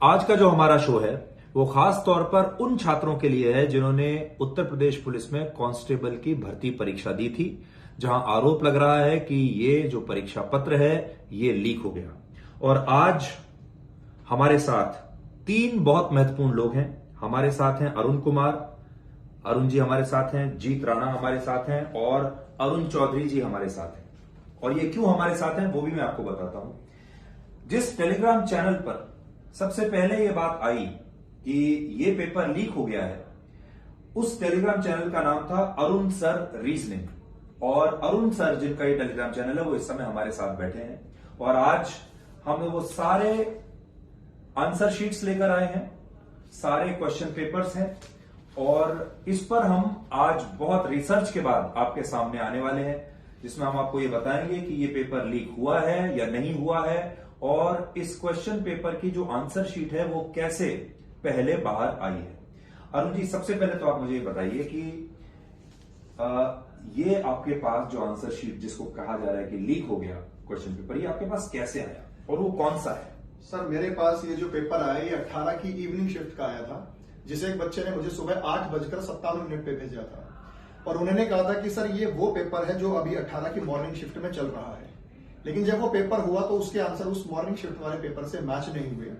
आज का जो हमारा शो है वो खास तौर पर उन छात्रों के लिए है जिन्होंने उत्तर प्रदेश पुलिस में कांस्टेबल की भर्ती परीक्षा दी थी, जहां आरोप लग रहा है कि ये जो परीक्षा पत्र है ये लीक हो गया। और आज हमारे साथ तीन बहुत महत्वपूर्ण लोग हैं। हमारे साथ हैं अरुण कुमार, अरुण जी हमारे साथ हैं, जीत राणा हमारे साथ हैं और अरुण चौधरी जी हमारे साथ हैं। और ये क्यों हमारे साथ हैं वो भी मैं आपको बताता हूं। जिस टेलीग्राम चैनल पर सबसे पहले ये बात आई कि ये पेपर लीक हो गया है, उस टेलीग्राम चैनल का नाम था अरुण सर रीजनिंग। और अरुण सर जिनका ये टेलीग्राम चैनल है वो इस समय हमारे साथ बैठे हैं और आज हमें वो सारे आंसर शीट्स लेकर आए हैं, सारे क्वेश्चन पेपर्स हैं और इस पर हम आज बहुत रिसर्च के बाद आपके सामने आने वाले हैं, जिसमें हम आपको ये बताएंगे कि ये पेपर लीक हुआ है या नहीं हुआ है और इस क्वेश्चन पेपर की जो आंसर शीट है वो कैसे पहले बाहर आई है। अरुण जी, सबसे पहले तो आप मुझे ये बताइए कि ये आपके पास जो आंसर शीट जिसको कहा जा रहा है कि लीक हो गया क्वेश्चन पेपर, ये आपके पास कैसे आया और वो कौन सा है? सर, मेरे पास ये जो पेपर आया ये 18 की इवनिंग शिफ्ट का आया था, जिसे एक बच्चे ने मुझे सुबह 8:57 पे भेजा था और उन्होंने कहा था कि सर ये वो पेपर है जो अभी 18 की मॉर्निंग शिफ्ट में चल रहा है। लेकिन जब वो पेपर हुआ तो उसके आंसर उस मॉर्निंग शिफ्ट वाले पेपर से मैच नहीं हुए।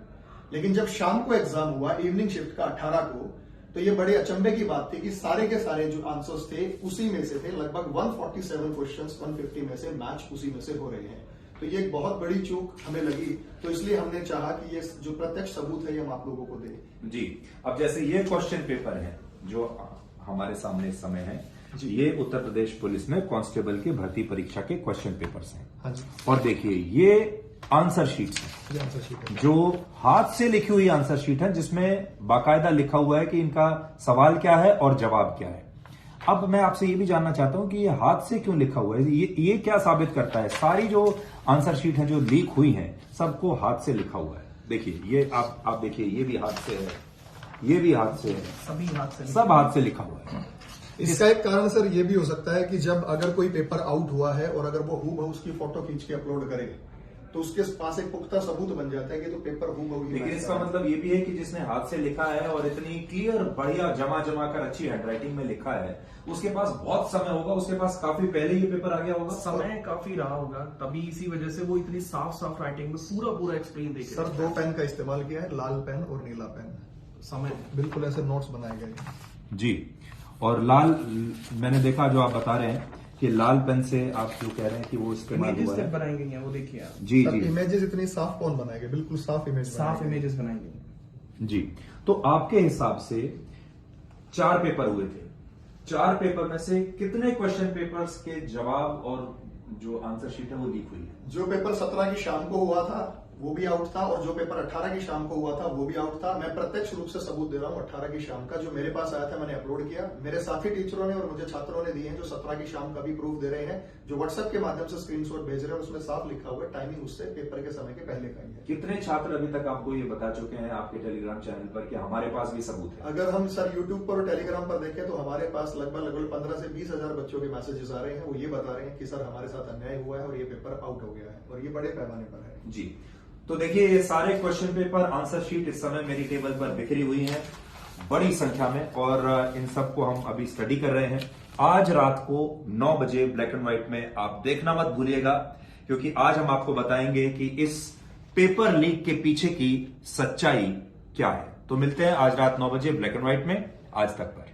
लेकिन जब शाम को एग्जाम हुआ इवनिंग शिफ्ट का 18 को, तो ये बड़े अचंभे की बात थी कि सारे के सारे जो आंसर्स थे उसी में से थे। लगभग 147 क्वेश्चंस 150 में से मैच उसी में से हो रहे हैं। तो ये एक बहुत बड़ी चूक हमें लगी, तो इसलिए हमने चाहा कि ये जो प्रत्यक्ष सबूत है ये हम आप लोगों को दें। जी, अब जैसे ये क्वेश्चन पेपर है जो हमारे सामने इस समय है, ये उत्तर प्रदेश पुलिस में कांस्टेबल की भर्ती परीक्षा के क्वेश्चन पेपर्स हैं। हाँ जी। और देखिए ये आंसर शीट्स हैं, ये आंसर शीट है जो हाथ से लिखी हुई आंसर शीट है, जिसमें बाकायदा लिखा हुआ है कि इनका सवाल क्या है और जवाब क्या है। अब मैं आपसे ये भी जानना चाहता हूं कि ये हाथ से क्यों लिखा हुआ है, ये क्या साबित करता है? सारी जो आंसर शीट है जो लीक हुई हैं सबको हाथ से लिखा हुआ है। देखिए ये आप देखिए, ये भी हाथ से है, ये भी हाथ से है, सभी हाथ से, सब हाथ से लिखा हुआ है। इसका एक कारण सर ये भी हो सकता है कि जब अगर कोई पेपर आउट हुआ है और अगर वो हूबहू उसकी फोटो खींच के अपलोड करे तो उसके पास एक पुख्ता सबूत बन जाता है कि तो पेपर हूबहू ही। लेकिन इसका मतलब ये भी है कि जिसने हाथ से लिखा है और इतनी क्लियर बढ़िया जमा कर अच्छी हैंडराइटिंग में लिखा है, उसके पास बहुत समय होगा, उसके पास काफी पहले ये पेपर आ गया होगा, समय काफी रहा होगा, तभी इसी वजह से वो इतनी साफ राइटिंग में पूरा एक्सप्लेन देखे। सर 2 पेन का इस्तेमाल किया है, लाल पेन और नीला पेन। समय बिल्कुल ऐसे नोट्स बनाए गए जी। और लाल, मैंने देखा जो आप बता रहे हैं कि लाल पेन से आप जो कह रहे हैं कि वो इस्तेमाल हुआ है, बनाई गई हैं, वो देखिए आप। जी जी। इमेजेस इतनी साफ कौन बनाएंगे? बिल्कुल साफ इमेजेस बनाई गई जी। तो आपके हिसाब से 4 पेपर हुए थे, 4 पेपर में से कितने क्वेश्चन पेपर्स के जवाब और जो आंसर शीट है वो लीक हुई है? जो पेपर 17 की शाम को हुआ था वो भी आउट था और जो पेपर 18 की शाम को हुआ था वो भी आउट था। मैं प्रत्यक्ष रूप से सबूत दे रहा हूँ। 18 की शाम का जो मेरे पास आया था मैंने अपलोड किया, मेरे साथी टीचरों ने और मुझे छात्रों ने दिए हैं जो 17 की शाम का भी प्रूफ दे रहे हैं, जो व्हाट्सएप के माध्यम से स्क्रीनशॉट भेज रहे हैं, उसमें साफ लिखा हुआ है टाइमिंग उससे पेपर के समय के पहले का ही है। कितने छात्र अभी तक आपको ये बता चुके हैं आपके टेलीग्राम चैनल पर कि हमारे पास भी सबूत है? अगर हम सर यूट्यूब पर और टेलीग्राम पर देखें तो हमारे पास लगभग 15 से 20 हजार बच्चों के मैसेजेस आ रहे हैं। वो ये बता रहे हैं कि सर हमारे साथ अन्याय हुआ है और ये पेपर आउट हो गया है और ये बड़े पैमाने पर है। जी। तो देखिए ये सारे क्वेश्चन पेपर आंसर शीट इस समय मेरी टेबल पर बिखरी हुई हैं बड़ी संख्या में और इन सबको हम अभी स्टडी कर रहे हैं। आज रात को 9 बजे ब्लैक एंड व्हाइट में आप देखना मत भूलिएगा, क्योंकि आज हम आपको बताएंगे कि इस पेपर लीक के पीछे की सच्चाई क्या है। तो मिलते हैं आज रात 9 बजे ब्लैक एंड व्हाइट में आज तक पर।